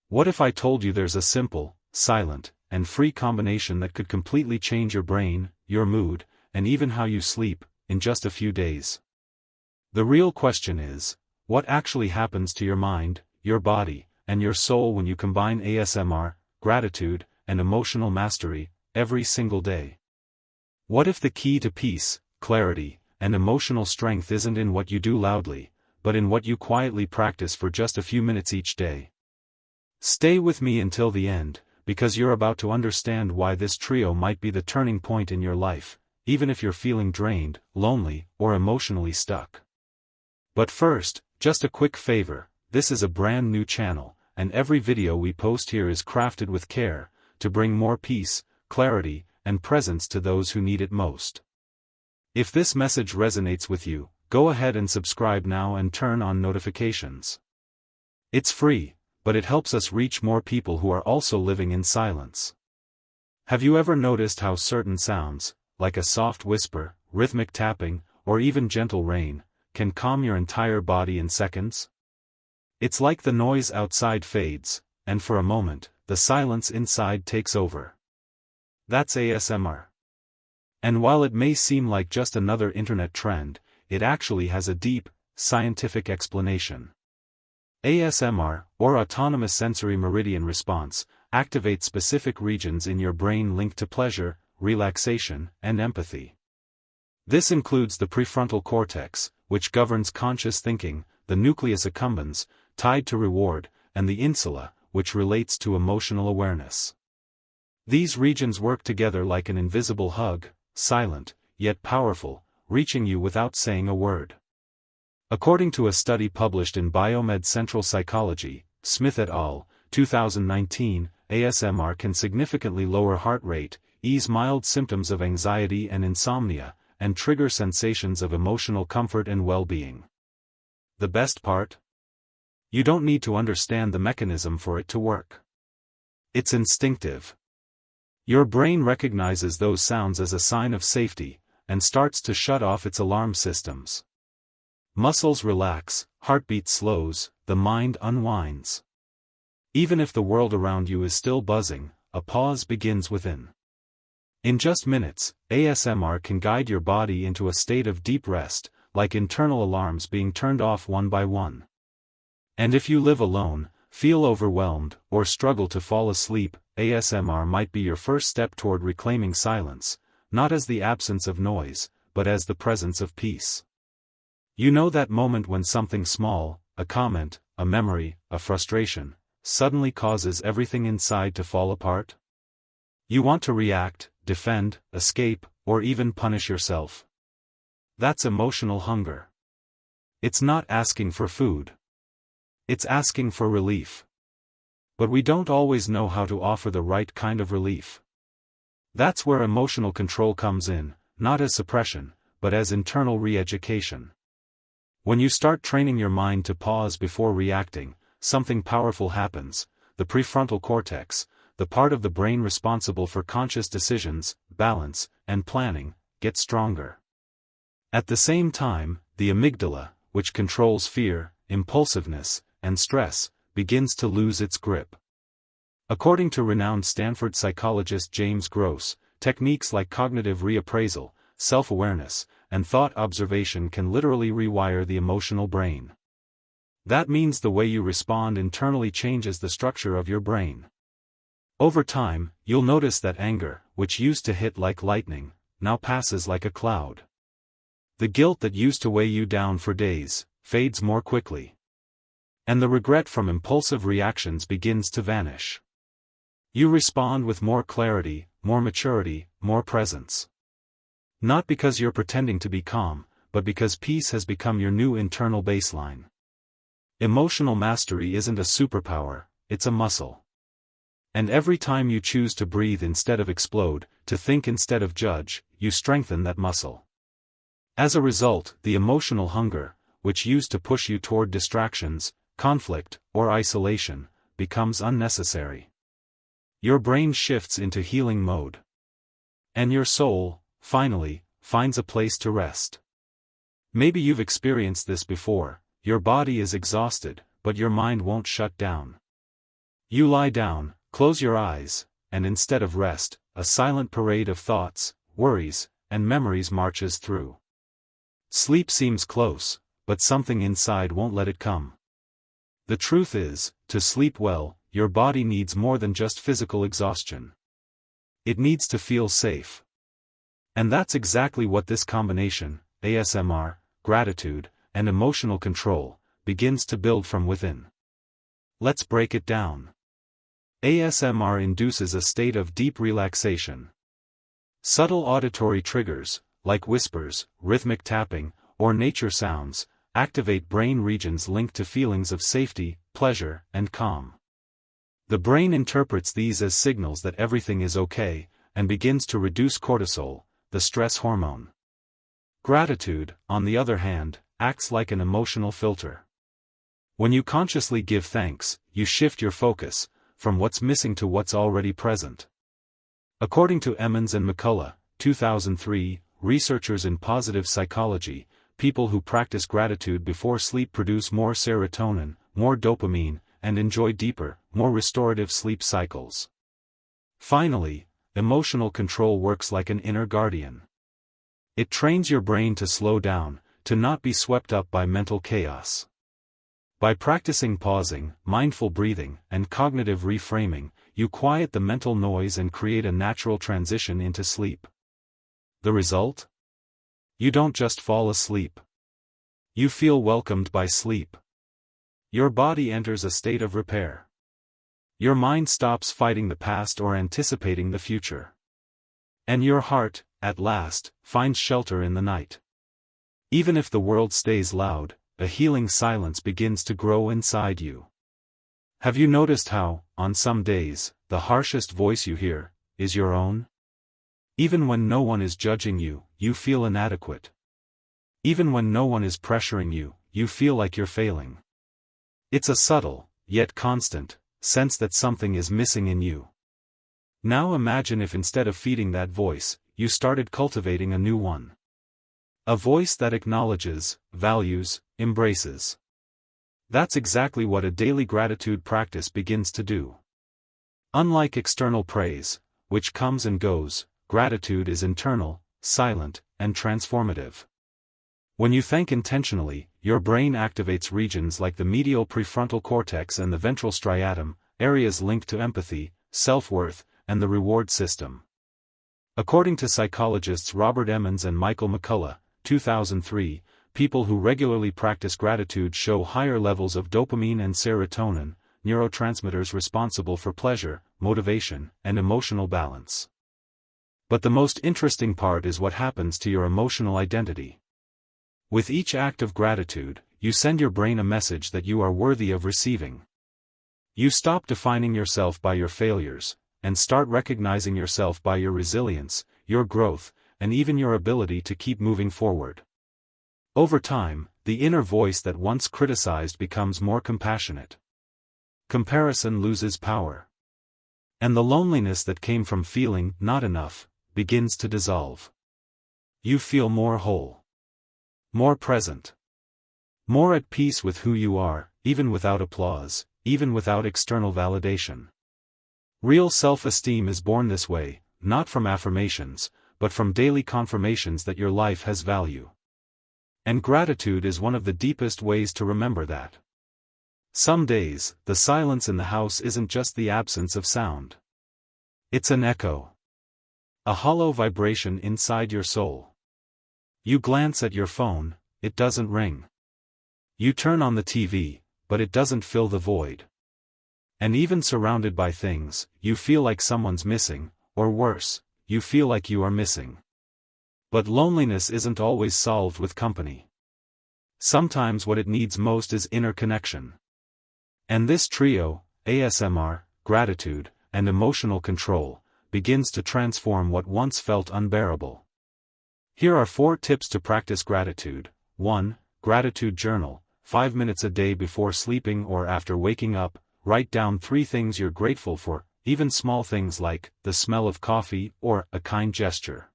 What if I told you there's a simple, silent, and free combination that could completely change your brain, your mood, and even how you sleep, in just a few days? The real question is, what actually happens to your mind, your body, and your soul when you combine ASMR, gratitude, and emotional mastery, every single day? What if the key to peace, clarity, and emotional strength isn't in what you do loudly, but in what you quietly practice for just a few minutes each day? Stay with me until the end, because you're about to understand why this trio might be the turning point in your life, even if you're feeling drained, lonely, or emotionally stuck. But first, just a quick favor, this is a brand new channel, and every video we post here is crafted with care, to bring more peace, clarity, and presence to those who need it most. If this message resonates with you, go ahead and subscribe now and turn on notifications. It's free, but it helps us reach more people who are also living in silence. Have you ever noticed how certain sounds, like a soft whisper, rhythmic tapping, or even gentle rain, can calm your entire body in seconds? It's like the noise outside fades, and for a moment, the silence inside takes over. That's ASMR. And while it may seem like just another internet trend, it actually has a deep, scientific explanation. ASMR, or Autonomous Sensory Meridian Response, activates specific regions in your brain linked to pleasure, relaxation, and empathy. This includes the prefrontal cortex, which governs conscious thinking, the nucleus accumbens, tied to reward, and the insula, which relates to emotional awareness. These regions work together like an invisible hug, silent, yet powerful, reaching you without saying a word. According to a study published in Biomed Central Psychology, Smith et al., 2019, ASMR can significantly lower heart rate, ease mild symptoms of anxiety and insomnia, and trigger sensations of emotional comfort and well-being. The best part? You don't need to understand the mechanism for it to work. It's instinctive. Your brain recognizes those sounds as a sign of safety, and starts to shut off its alarm systems. Muscles relax, heartbeat slows, the mind unwinds. Even if the world around you is still buzzing, a pause begins within. In just minutes, ASMR can guide your body into a state of deep rest, like internal alarms being turned off one by one. And if you live alone, feel overwhelmed, or struggle to fall asleep, ASMR might be your first step toward reclaiming silence, not as the absence of noise, but as the presence of peace. You know that moment when something small, a comment, a memory, a frustration, suddenly causes everything inside to fall apart? You want to react, defend, escape, or even punish yourself. That's emotional hunger. It's not asking for food. It's asking for relief. But we don't always know how to offer the right kind of relief. That's where emotional control comes in, not as suppression, but as internal re-education. When you start training your mind to pause before reacting, something powerful happens. The prefrontal cortex, the part of the brain responsible for conscious decisions, balance, and planning, gets stronger. At the same time, the amygdala, which controls fear, impulsiveness, and stress, begins to lose its grip. According to renowned Stanford psychologist James Gross, techniques like cognitive reappraisal, self-awareness, and thought observation can literally rewire the emotional brain. That means the way you respond internally changes the structure of your brain. Over time, you'll notice that anger, which used to hit like lightning, now passes like a cloud. The guilt that used to weigh you down for days, fades more quickly. And the regret from impulsive reactions begins to vanish. You respond with more clarity, more maturity, more presence. Not because you're pretending to be calm, but because peace has become your new internal baseline. Emotional mastery isn't a superpower, it's a muscle. And every time you choose to breathe instead of explode, to think instead of judge, you strengthen that muscle. As a result, the emotional hunger, which used to push you toward distractions, conflict, or isolation, becomes unnecessary. Your brain shifts into healing mode. And your soul, finally, finds a place to rest. Maybe you've experienced this before. Your body is exhausted, but your mind won't shut down. You lie down, close your eyes, and instead of rest, a silent parade of thoughts, worries, and memories marches through. Sleep seems close, but something inside won't let it come. The truth is, to sleep well, your body needs more than just physical exhaustion. It needs to feel safe. And that's exactly what this combination, ASMR, gratitude, and emotional control, begins to build from within. Let's break it down. ASMR induces a state of deep relaxation. Subtle auditory triggers, like whispers, rhythmic tapping, or nature sounds, activate brain regions linked to feelings of safety, pleasure, and calm. The brain interprets these as signals that everything is okay, and begins to reduce cortisol, the stress hormone. Gratitude, on the other hand, acts like an emotional filter. When you consciously give thanks, you shift your focus from what's missing to what's already present. According to Emmons and McCullough, 2003, researchers in positive psychology, people who practice gratitude before sleep produce more serotonin, more dopamine, and enjoy deeper, more restorative sleep cycles. Finally, emotional control works like an inner guardian. It trains your brain to slow down, to not be swept up by mental chaos. By practicing pausing, mindful breathing, and cognitive reframing, you quiet the mental noise and create a natural transition into sleep. The result? You don't just fall asleep. You feel welcomed by sleep. Your body enters a state of repair. Your mind stops fighting the past or anticipating the future. And your heart, at last, finds shelter in the night. Even if the world stays loud, a healing silence begins to grow inside you. Have you noticed how, on some days, the harshest voice you hear is your own? Even when no one is judging you, you feel inadequate. Even when no one is pressuring you, you feel like you're failing. It's a subtle, yet constant, sense that something is missing in you. Now imagine if instead of feeding that voice, you started cultivating a new one. A voice that acknowledges, values, embraces. That's exactly what a daily gratitude practice begins to do. Unlike external praise, which comes and goes, gratitude is internal, silent, and transformative. When you thank intentionally, your brain activates regions like the medial prefrontal cortex and the ventral striatum, areas linked to empathy, self-worth, and the reward system. According to psychologists Robert Emmons and Michael McCullough, 2003, people who regularly practice gratitude show higher levels of dopamine and serotonin, neurotransmitters responsible for pleasure, motivation, and emotional balance. But the most interesting part is what happens to your emotional identity. With each act of gratitude, you send your brain a message that you are worthy of receiving. You stop defining yourself by your failures, and start recognizing yourself by your resilience, your growth, and even your ability to keep moving forward. Over time, the inner voice that once criticized becomes more compassionate. Comparison loses power. And the loneliness that came from feeling not enough begins to dissolve. You feel more whole. More present. More at peace with who you are, even without applause, even without external validation. Real self-esteem is born this way, not from affirmations, but from daily confirmations that your life has value. And gratitude is one of the deepest ways to remember that. Some days, the silence in the house isn't just the absence of sound. It's an echo. A hollow vibration inside your soul. You glance at your phone, it doesn't ring. You turn on the TV, but it doesn't fill the void. And even surrounded by things, you feel like someone's missing, or worse, you feel like you are missing. But loneliness isn't always solved with company. Sometimes what it needs most is inner connection. And this trio, ASMR, gratitude, and emotional control, begins to transform what once felt unbearable. Here are 4 tips to practice gratitude. 1. Gratitude journal. 5 minutes a day before sleeping or after waking up, write down 3 things you're grateful for, even small things like the smell of coffee or a kind gesture.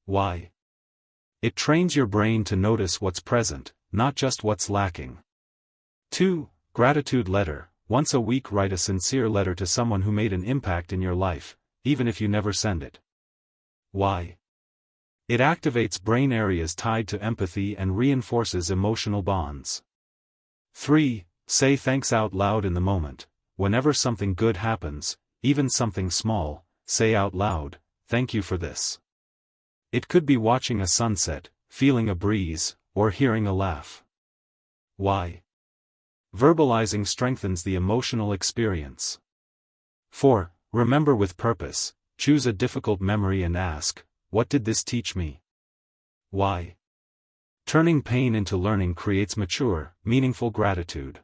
Why? It trains your brain to notice what's present, not just what's lacking. 2. Gratitude letter. Once a week write a sincere letter to someone who made an impact in your life, even if you never send it. Why? It activates brain areas tied to empathy and reinforces emotional bonds. 3. Say thanks out loud in the moment. Whenever something good happens, even something small, say out loud, "Thank you for this." It could be watching a sunset, feeling a breeze, or hearing a laugh. Why? Verbalizing strengthens the emotional experience. 4. Remember with purpose. Choose a difficult memory and ask, "What did this teach me?" Why? Turning pain into learning creates mature, meaningful gratitude.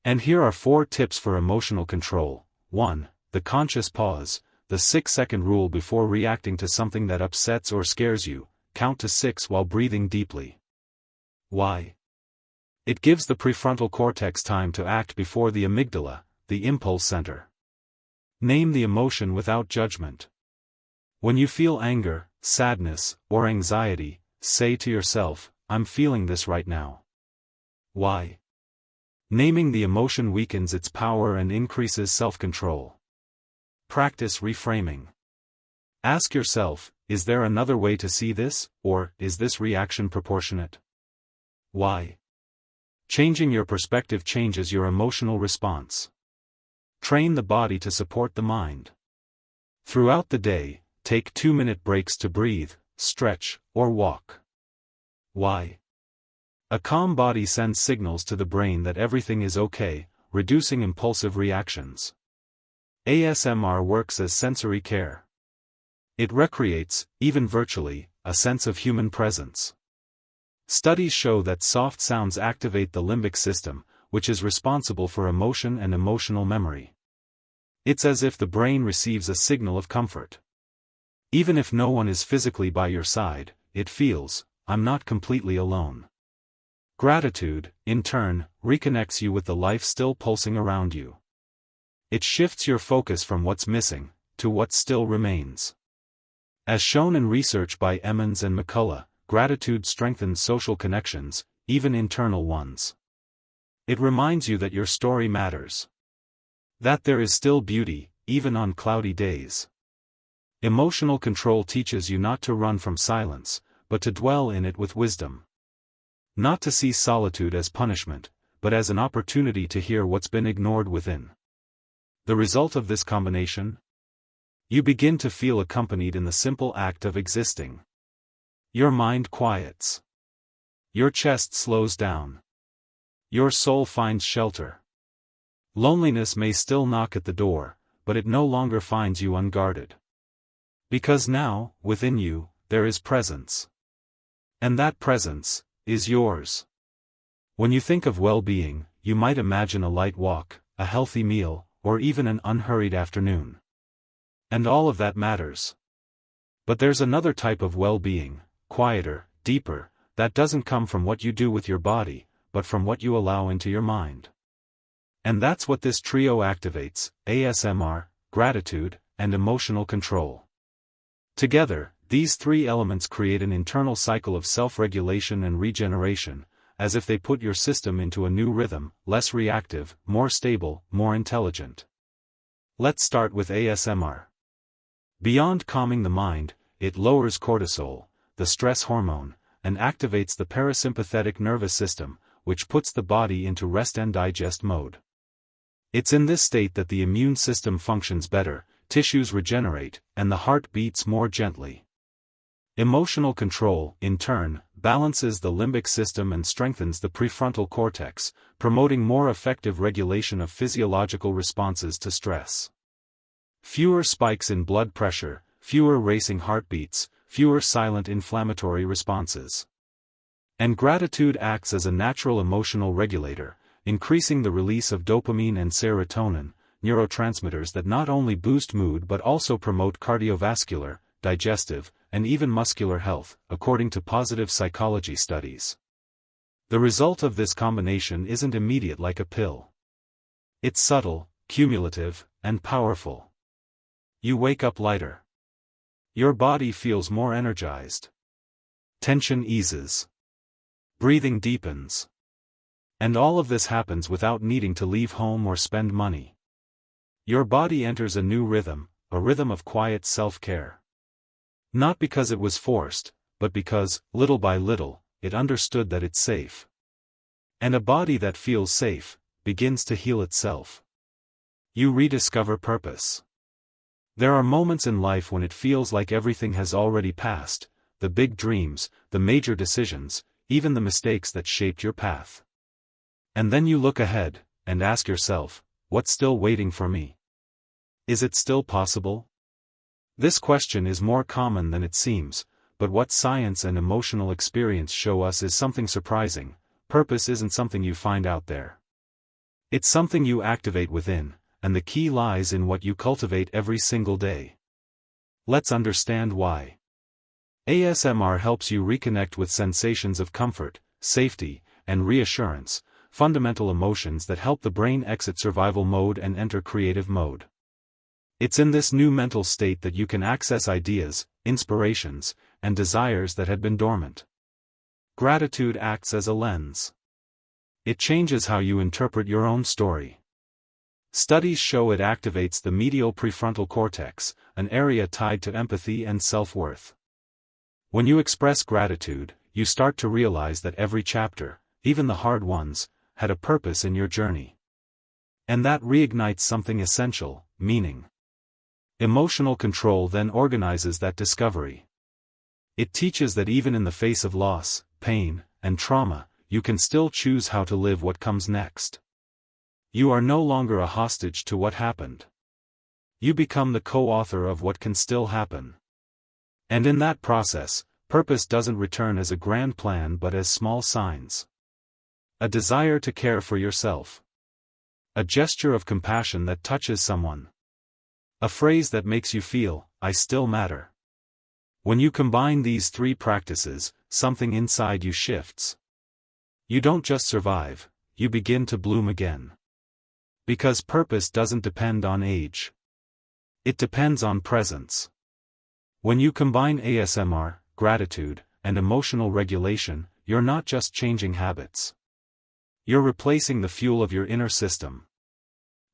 And here are 4 tips for emotional control. 1. The conscious pause, the 6-second rule before reacting to something that upsets or scares you. Count to 6 while breathing deeply. Why? It gives the prefrontal cortex time to act before the amygdala, the impulse center. Name the emotion without judgment. When you feel anger, sadness, or anxiety, say to yourself, "I'm feeling this right now." Why? Naming the emotion weakens its power and increases self-control. Practice reframing. Ask yourself, is there another way to see this, or is this reaction proportionate? Why? Changing your perspective changes your emotional response. Train the body to support the mind. Throughout the day, take 2-minute breaks to breathe, stretch, or walk. Why? A calm body sends signals to the brain that everything is okay, reducing impulsive reactions. ASMR works as sensory care. It recreates, even virtually, a sense of human presence. Studies show that soft sounds activate the limbic system, which is responsible for emotion and emotional memory. It's as if the brain receives a signal of comfort. Even if no one is physically by your side, it feels, "I'm not completely alone." Gratitude, in turn, reconnects you with the life still pulsing around you. It shifts your focus from what's missing, to what still remains. As shown in research by Emmons and McCullough, gratitude strengthens social connections, even internal ones. It reminds you that your story matters. That there is still beauty, even on cloudy days. Emotional control teaches you not to run from silence, but to dwell in it with wisdom. Not to see solitude as punishment, but as an opportunity to hear what's been ignored within. The result of this combination? You begin to feel accompanied in the simple act of existing. Your mind quiets. Your chest slows down. Your soul finds shelter. Loneliness may still knock at the door, but it no longer finds you unguarded. Because now, within you, there is presence. And that presence is yours. When you think of well-being, you might imagine a light walk, a healthy meal, or even an unhurried afternoon. And all of that matters. But there's another type of well-being, quieter, deeper, that doesn't come from what you do with your body, but from what you allow into your mind. And that's what this trio activates: ASMR, gratitude, and emotional control. Together, these 3 elements create an internal cycle of self-regulation and regeneration, as if they put your system into a new rhythm, less reactive, more stable, more intelligent. Let's start with ASMR. Beyond calming the mind, it lowers cortisol, the stress hormone, and activates the parasympathetic nervous system, which puts the body into rest and digest mode. It's in this state that the immune system functions better, tissues regenerate, and the heart beats more gently. Emotional control, in turn, balances the limbic system and strengthens the prefrontal cortex, promoting more effective regulation of physiological responses to stress. Fewer spikes in blood pressure, fewer racing heartbeats, fewer silent inflammatory responses. And gratitude acts as a natural emotional regulator, increasing the release of dopamine and serotonin, neurotransmitters that not only boost mood but also promote cardiovascular, digestive, and even muscular health, according to positive psychology studies. The result of this combination isn't immediate like a pill. It's subtle, cumulative, and powerful. You wake up lighter. Your body feels more energized. Tension eases. Breathing deepens. And all of this happens without needing to leave home or spend money. Your body enters a new rhythm, a rhythm of quiet self-care. Not because it was forced, but because, little by little, it understood that it's safe. And a body that feels safe begins to heal itself. You rediscover purpose. There are moments in life when it feels like everything has already passed, the big dreams, the major decisions, even the mistakes that shaped your path. And then you look ahead, and ask yourself, what's still waiting for me? Is it still possible? This question is more common than it seems, but what science and emotional experience show us is something surprising. Purpose isn't something you find out there. It's something you activate within, and the key lies in what you cultivate every single day. Let's understand why. ASMR helps you reconnect with sensations of comfort, safety, and reassurance, fundamental emotions that help the brain exit survival mode and enter creative mode. It's in this new mental state that you can access ideas, inspirations, and desires that had been dormant. Gratitude acts as a lens. It changes how you interpret your own story. Studies show it activates the medial prefrontal cortex, an area tied to empathy and self-worth. When you express gratitude, you start to realize that every chapter, even the hard ones, had a purpose in your journey. And that reignites something essential, meaning. Emotional control then organizes that discovery. It teaches that even in the face of loss, pain, and trauma, you can still choose how to live what comes next. You are no longer a hostage to what happened. You become the co-author of what can still happen. And in that process, purpose doesn't return as a grand plan but as small signs. A desire to care for yourself. A gesture of compassion that touches someone. A phrase that makes you feel, I still matter. When you combine these three practices, something inside you shifts. You don't just survive, you begin to bloom again. Because purpose doesn't depend on age. It depends on presence. When you combine ASMR, gratitude, and emotional regulation, you're not just changing habits. You're replacing the fuel of your inner system.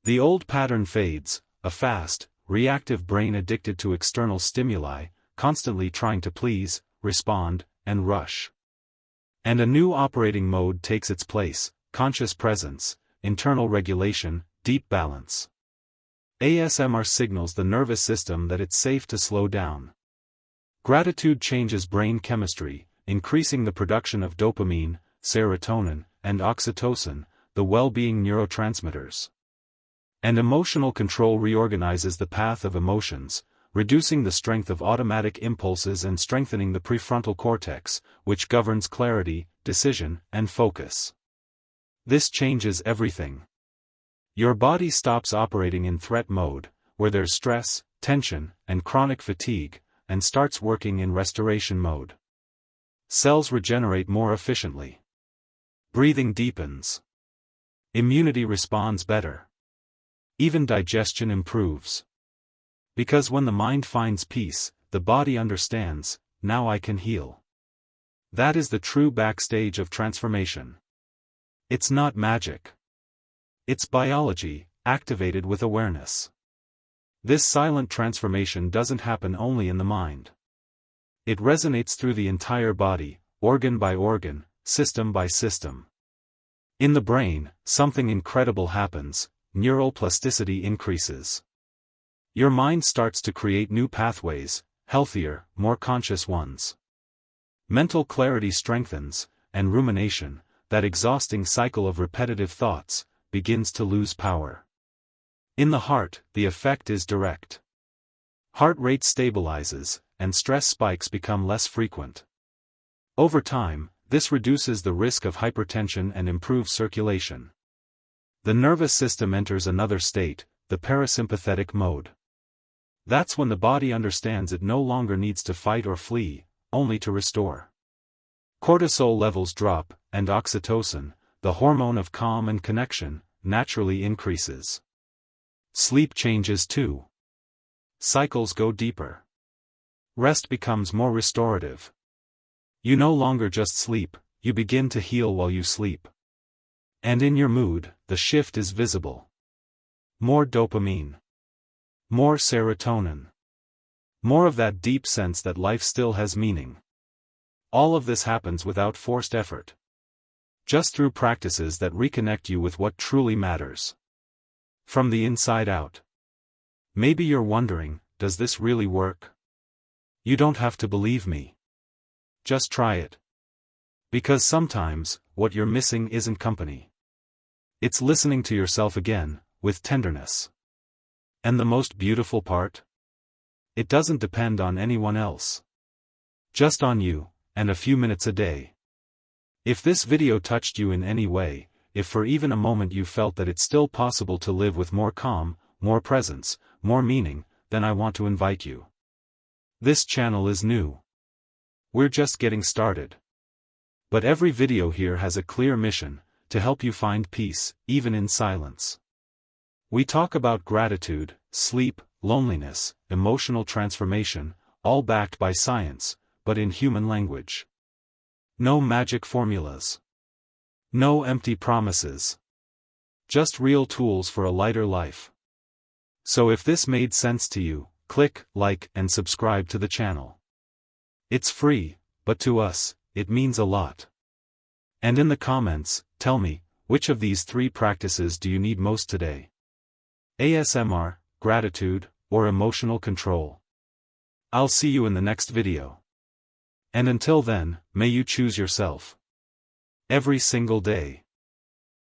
The old pattern fades, a fast, reactive brain addicted to external stimuli, constantly trying to please, respond, and rush. And a new operating mode takes its place, conscious presence, internal regulation, deep balance. ASMR signals the nervous system that it's safe to slow down. Gratitude changes brain chemistry, increasing the production of dopamine, serotonin, and oxytocin, the well-being neurotransmitters. And emotional control reorganizes the path of emotions, reducing the strength of automatic impulses and strengthening the prefrontal cortex, which governs clarity, decision, and focus. This changes everything. Your body stops operating in threat mode, where there's stress, tension, and chronic fatigue, and starts working in restoration mode. Cells regenerate more efficiently. Breathing deepens. Immunity responds better. Even digestion improves. Because when the mind finds peace, the body understands, now I can heal. That is the true backstage of transformation. It's not magic. It's biology, activated with awareness. This silent transformation doesn't happen only in the mind. It resonates through the entire body, organ by organ, system by system. In the brain, something incredible happens, neural plasticity increases. Your mind starts to create new pathways, healthier, more conscious ones. Mental clarity strengthens, and rumination, that exhausting cycle of repetitive thoughts, begins to lose power. In the heart, the effect is direct. Heart rate stabilizes, and stress spikes become less frequent. Over time, this reduces the risk of hypertension and improves circulation. The nervous system enters another state, the parasympathetic mode. That's when the body understands it no longer needs to fight or flee, only to restore. Cortisol levels drop, and oxytocin, the hormone of calm and connection, naturally increases. Sleep changes too. Cycles go deeper. Rest becomes more restorative. You no longer just sleep, you begin to heal while you sleep. And in your mood, the shift is visible. More dopamine. More serotonin. More of that deep sense that life still has meaning. All of this happens without forced effort. Just through practices that reconnect you with what truly matters. From the inside out. Maybe you're wondering, does this really work? You don't have to believe me. Just try it. Because sometimes, what you're missing isn't company. It's listening to yourself again, with tenderness. And the most beautiful part? It doesn't depend on anyone else. Just on you, and a few minutes a day. If this video touched you in any way, if for even a moment you felt that it's still possible to live with more calm, more presence, more meaning, then I want to invite you. This channel is new. We're just getting started. But every video here has a clear mission, to help you find peace, even in silence. We talk about gratitude, sleep, loneliness, emotional transformation, all backed by science, but in human language. No magic formulas. No empty promises. Just real tools for a lighter life. So if this made sense to you, click like and subscribe to the channel. It's free, but to us, it means a lot. And in the comments, tell me, which of these 3 practices do you need most today? ASMR, gratitude, or emotional control? I'll see you in the next video. And until then, may you choose yourself. Every single day.